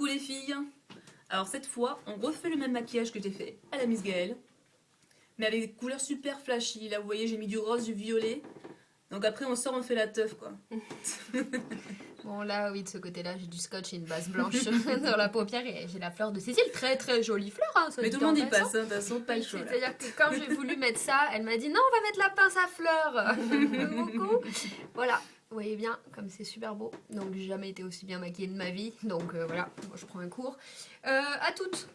les filles. Alors cette fois, on refait le même maquillage que j'ai fait à la Miss Gaëlle, mais avec des couleurs super flashy. Là, vous voyez, j'ai mis du rose, du violet. Donc après, on sort, on fait la teuf, quoi. Bon, là, oui, de ce côté-là, j'ai du scotch et une base blanche sur la paupière et j'ai la fleur de Cécile. Très, très jolie fleur, hein, Mais tout le monde y passe, hein, de toute façon, pas le choix. là. C'est-à-dire que quand j'ai voulu mettre ça, elle m'a dit non, on va mettre la pince à fleurs. Beaucoup. Voilà, vous voyez bien, comme c'est super beau. Donc, j'ai jamais été aussi bien maquillée de ma vie. Donc, voilà, moi, je prends un cours. À toutes.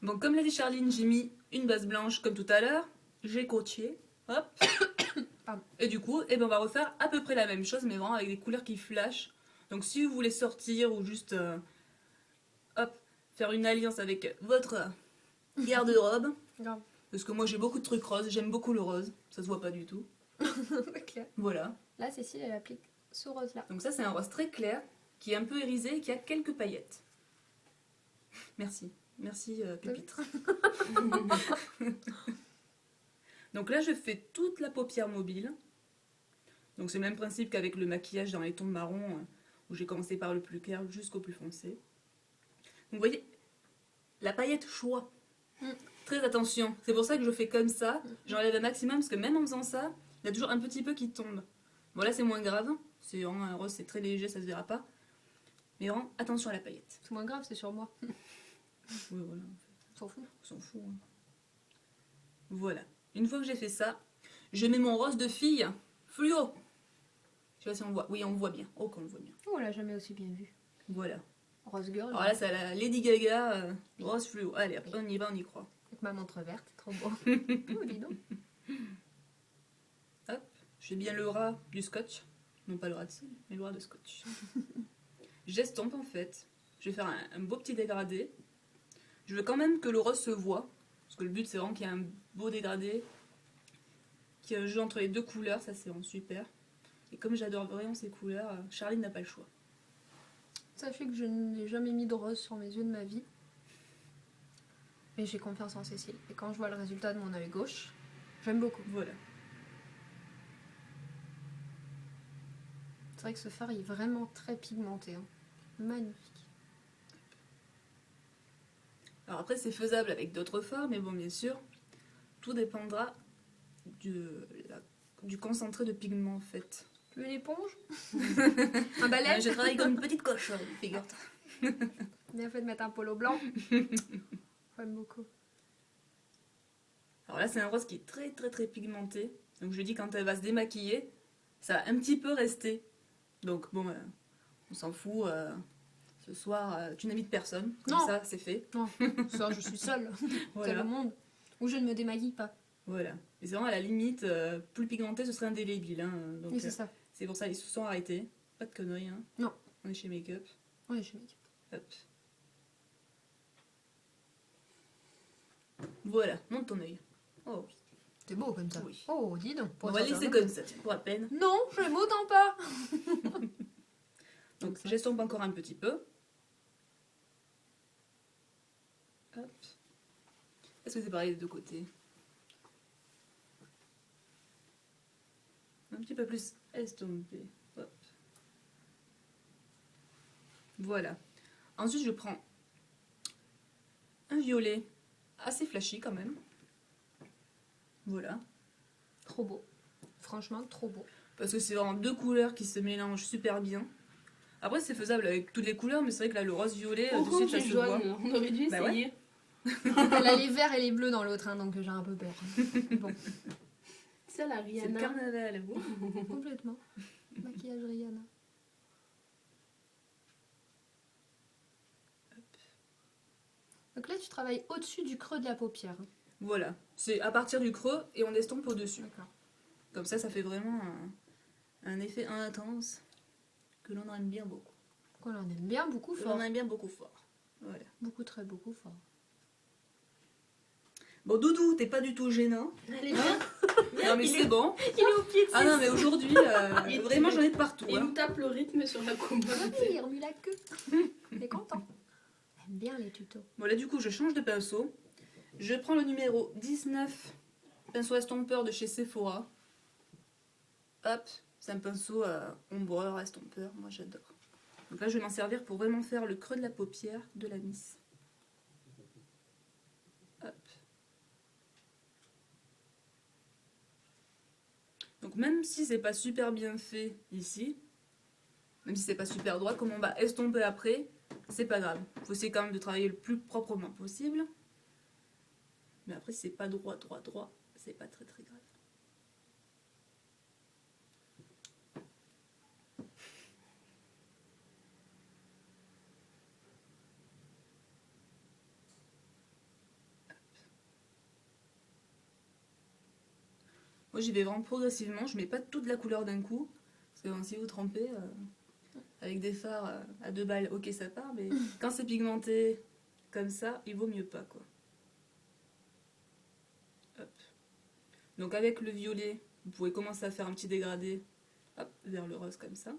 Bon, comme l'a dit Charline, j'ai mis une base blanche comme tout à l'heure. J'ai copié. Hop. Pardon. Et du coup, on va refaire à peu près la même chose, mais vraiment avec des couleurs qui flashent. Donc si vous voulez sortir ou juste hop, faire une alliance avec votre garde-robe, Grave. parce que moi j'ai beaucoup de trucs roses, j'aime beaucoup le rose, ça se voit pas du tout. Clair. Voilà. Là, Cécile, elle applique ce rose-là. Donc ça c'est un rose très clair, qui est un peu irisé et qui a quelques paillettes. Merci. Merci Pépitre. Donc là je fais toute la paupière mobile. Donc c'est le même principe qu'avec le maquillage dans les tons marron, où j'ai commencé par le plus clair jusqu'au plus foncé. Donc vous voyez, la paillette choix. Très attention, c'est pour ça que je fais comme ça, j'enlève un maximum, parce que même en faisant ça, il y a toujours un petit peu qui tombe. Bon là c'est moins grave, c'est vraiment un rose, c'est très léger, ça se verra pas. Mais vraiment, attention à la paillette. C'est moins grave, c'est sur moi. Oui voilà, On s'en fout. on s'en fout. Hein. Voilà, une fois que j'ai fait ça, je mets mon rose de fille fluo. Je sais pas si on voit, oui on voit bien, oh qu'on le voit bien. Oh, on l'a jamais aussi bien vu. Voilà. Rose girl. Alors là, c'est la Lady Gaga, rose fluo. Allez, on y va, on y croit. Avec ma montre verte, trop beau. Oh, dis donc. Hop, j'ai bien le ras du scotch. Non pas le ras de sel, mais le ras de scotch. J'estompe en fait. Je vais faire un beau petit dégradé. Je veux quand même que le rose se voit. Parce que le but, c'est vraiment qu'il y ait un beau dégradé. Qu'il y ait un jeu entre les deux couleurs, ça c'est vraiment super. Et comme j'adore vraiment ces couleurs, Charline n'a pas le choix. Sachez que je n'ai jamais mis de rose sur mes yeux de ma vie. Mais j'ai confiance en Cécile. Et quand je vois le résultat de mon œil gauche, j'aime beaucoup. Voilà. C'est vrai que ce fard est vraiment très pigmenté. Hein. Magnifique. Alors après, c'est faisable avec d'autres fards, mais bon, bien sûr, tout dépendra du concentré de pigment en fait. Tu veux une éponge? Un balai? Je travaille comme une petite cochonne, figure-toi. Bien fait de mettre un polo blanc. J'aime beaucoup. Alors là, c'est un rose qui est très très très pigmenté. Donc je dis quand elle va se démaquiller, ça va un petit peu rester. Donc bon, on s'en fout. Ce soir, tu n'invites personne. Comme Non. ça, c'est fait. Non, ça, je suis seule. Voilà. Seule au monde. Ou je ne me démaquille pas. Voilà. Et c'est vraiment à la limite, plus pigmenté, ce serait indélébile. Hein. Donc Oui, c'est ça. c'est pour ça ils se sont arrêtés. Pas de conneries. Hein. Non. On est chez Make-up. Oui, je make Hop. Voilà, monte ton œil. Oh oui. C'est beau comme ça. Oui. Oh, dis donc. On va laisser comme ça, tiens, pour la peine. Non, je m'autant pas. Donc j'estompe encore un petit peu. Hop. Est-ce que c'est pareil des deux côtés? Un petit peu plus estompé. Hop. Voilà. Ensuite, je prends un violet assez flashy quand même. Voilà. Trop beau. Franchement, trop beau. Parce que c'est vraiment deux couleurs qui se mélangent super bien. Après, c'est faisable avec toutes les couleurs, mais c'est vrai que là, le rose-violet, tout de suite, ça se voit. On aurait dû Bah ouais. essayer. Elle a les verts et les bleus dans l'autre, hein, donc j'ai un peu peur. Bon, Ça, la C'est le Rihanna. carnaval, vous. complètement. Maquillage Rihanna. Donc là, tu travailles au-dessus du creux de la paupière. hein. Voilà. C'est à partir du creux et on estompe au-dessus. D'accord. Comme ça fait vraiment un effet intense que l'on aime bien beaucoup. Qu'on en aime bien beaucoup Que fort. l'on aime bien beaucoup fort. Voilà. Beaucoup, très beaucoup fort. Bon, Doudou, t'es pas du tout gênant. Allez, viens. Non, mais c'est bon. Il est au pied de Ah non, mais aujourd'hui, Il- vraiment, j'en ai de partout. Il Hein. nous tape le rythme sur la commode. Il remue la queue. T'es content. J'aime bien les tutos. Bon, là, du coup, je change de pinceau. Je prends le numéro 19, pinceau estompeur de chez Sephora. Hop, c'est un pinceau ombreur, estompeur. Moi, j'adore. Donc là, je vais m'en servir pour vraiment faire le creux de la paupière de l'anis. Hop. Donc même si c'est pas super bien fait ici, même si c'est pas super droit, comme on va estomper après, c'est pas grave. Il faut essayer quand même de travailler le plus proprement possible. Mais après, si c'est pas droit, c'est pas très très grave. Moi, j'y vais vraiment progressivement. Je mets pas toute la couleur d'un coup. Parce que bon, si vous trempez avec des fards à 2 balles, ok, ça part. Mais quand c'est pigmenté comme ça, il vaut mieux pas, quoi. Hop. Donc avec le violet, vous pouvez commencer à faire un petit dégradé, hop, vers le rose comme ça.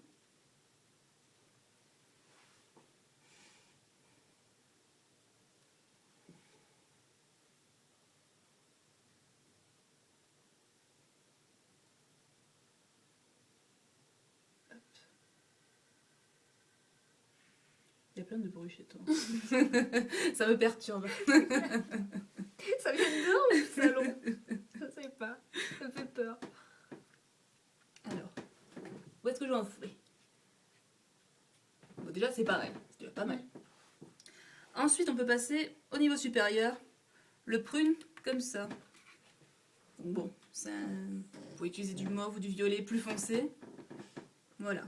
Hop. Il y a plein de bruit chez toi. Ça me perturbe. Ça vient de dehors le salon. Je sais pas. Ça me fait peur. Alors, où est-ce que j'en suis? Bon, déjà, c'est pareil. C'est déjà pas mal. Ensuite, on peut passer au niveau supérieur. Le prune, comme ça. Donc bon, vous pouvez utiliser du mauve ou du violet plus foncé. Voilà.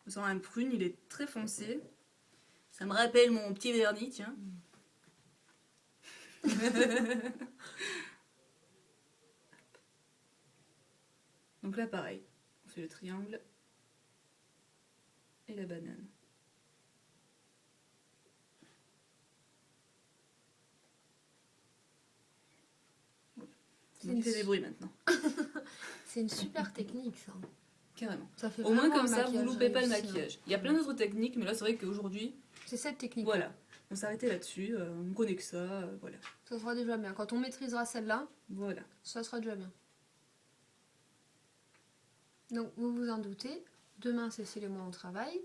Vous aurez un prune, il est très foncé. Ça me rappelle mon petit vernis, tiens. Donc là, pareil. On fait le triangle et la banane. C'est fait des bruits maintenant. C'est une super technique, ça. Carrément. Ça fait Au moins vraiment comme un ça, vous maquillage loupez pas le réussi, hein. maquillage. Il y a plein d'autres techniques, mais là c'est vrai qu'aujourd'hui, C'est cette technique. voilà, on s'arrêtait là-dessus, on connaît que ça, voilà. Ça sera déjà bien. Quand on maîtrisera celle-là, Voilà. ça sera déjà bien. Donc, vous vous en doutez, demain, Cécile et moi, on travaille.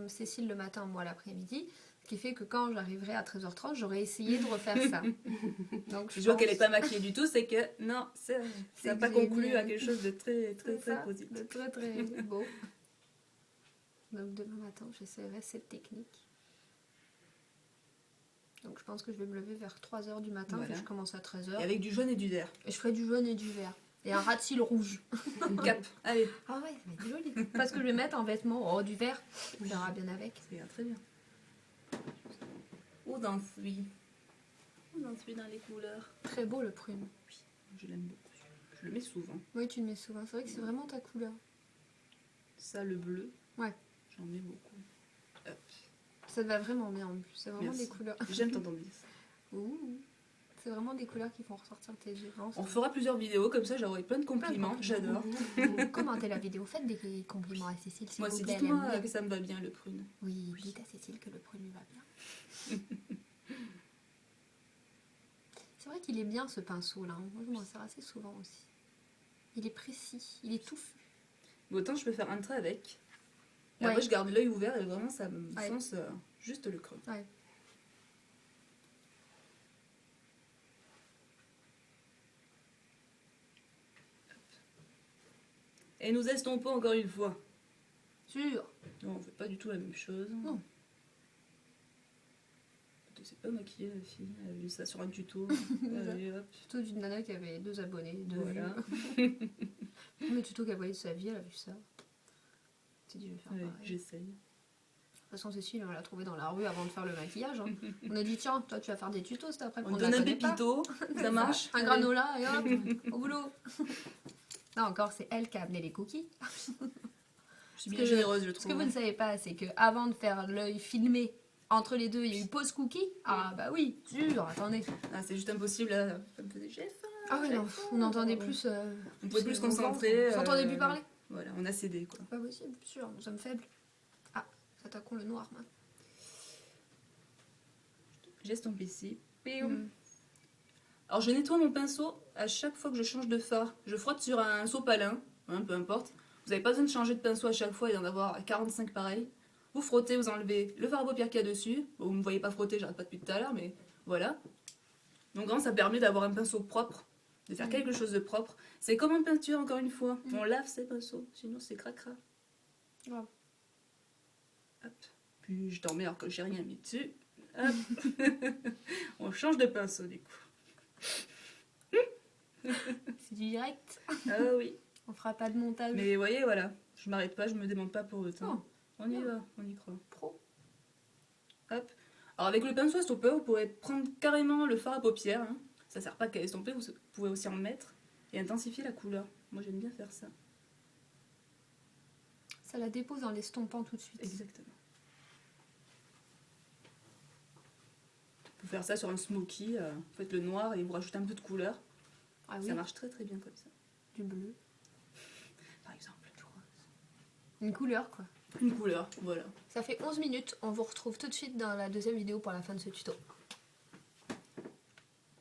Cécile le matin, moi l'après-midi. Ce qui fait que quand j'arriverai à 13h30, j'aurai essayé de refaire ça. Donc, Je vois qu'elle n'est pas maquillée du tout, c'est que non, ça C'est n'a que pas j'ai conclu mis- à quelque chose de très très C'est très ça, positif. de très très beau. Donc, demain matin, j'essaierai cette technique. Donc, je pense que je vais me lever vers 3h du matin, Voilà. puis je commence à 13h. Et avec du jaune et du vert. Et je ferai du jaune et du vert. Et un ras de cils rouge. Cap, allez, Ah ouais, ça va être joli. Parce que je vais mettre en vêtements du vert. On verra bien avec. ça ira très bien. Où j'en suis? Où j'en suis dans les couleurs? Très beau le prune. Je l'aime beaucoup. Je le mets souvent. Oui, tu le mets souvent. C'est vrai que c'est vraiment ta couleur. Ça, le bleu. Ouais. J'en mets beaucoup. Hop. Ça te va vraiment bien en plus. C'est vraiment Merci. des couleurs. J'aime t'entendre dire ça. Ouh. C'est vraiment des couleurs qui font ressortir tes yeux. Vraiment, On fera plusieurs vidéos, comme ça j'aurai plein de compliments. J'adore. Commentez la vidéo. Faites des compliments à Cécile. Moi, vous c'est plaît, dites-moi elle aime bien. que ça me va bien le prune. Oui, dites à Cécile que le prune lui va bien. C'est vrai qu'il est bien ce pinceau là. Moi je m'en sers assez souvent aussi. Il est précis, il est touffu. Mais autant je peux faire un trait avec. Et Ouais. après je garde l'œil ouvert et vraiment ça me Ouais. fonce juste le creux. Ouais. Et nous estompons encore une fois. Sûr. Non, on fait pas du tout la même chose. Non. C'est pas maquillée la fille, elle a vu ça sur un tuto. Allez, hop. Tuto d'une nana qui avait 2 abonnés, 2 Voilà. vues. Le tuto qu'elle voyait de sa vie, elle a vu ça. Elle s'est dit, je vais faire Ouais, pareil. j'essaye. De toute façon, Cécile, on l'a trouvée dans la rue avant de faire le maquillage. Hein. On a dit, tiens, toi, tu vas faire des tutos cet après. On la donne un connaît pas. pépito, ça marche. Un granola et hop, au boulot. Non, encore, c'est elle qui a amené les cookies. Je suis Ce bien que- généreuse, je Ce trouve. que vous ne savez pas, c'est que avant de faire l'œil filmé, entre les deux, il y a eu pause cookie. Ah bah oui, sûr, attendez. Ah, c'est juste impossible là. Ça me faisait j'ai faim. Ah oui, non, on entendait plus. On pouvait plus se nos ventres. concentrer. On s'entendait plus parler. Voilà, on a cédé quoi. Pas possible, sûr, nous sommes faibles. Ah, attaquons le noir maintenant. J'estompe ici. Mm. Alors je nettoie mon pinceau à chaque fois que je change de fard. Je frotte sur un sopalin, hein, peu importe. Vous n'avez pas besoin de changer de pinceau à chaque fois et d'en avoir 45 pareils. Vous frottez, vous enlevez le fard à paupières qu'il y a dessus. Bon, vous ne me voyez pas frotter, j'arrête pas depuis tout à l'heure, mais voilà. Donc vraiment, ça permet d'avoir un pinceau propre, de faire quelque chose de propre. C'est comme en peinture, encore une fois. On lave ses pinceaux, sinon c'est cracra. Grave. Hop. Puis je t'en mets alors que j'ai rien mis dessus. Hop. On change de pinceau du coup. C'est du direct. Ah oui. On fera pas de montage. Mais vous voyez, voilà. Je m'arrête pas, je me démonte pas pour autant. On y va, on y croit. Pro. Hop. Alors avec le pinceau estompeur, vous pourrez prendre carrément le fard à paupières. Hein. Ça sert pas qu'à estomper, vous pouvez aussi en mettre et intensifier la couleur. Moi j'aime bien faire ça. Ça la dépose en l'estompant tout de suite. Exactement. Vous faire ça sur un smoky, vous faites le noir et vous rajoutez un peu de couleur. Ah oui, Ça marche très très bien comme ça. du bleu. Par exemple, du rose. Une couleur quoi. Une couleur, voilà. Ça fait 11 minutes. On vous retrouve tout de suite dans la deuxième vidéo pour la fin de ce tuto.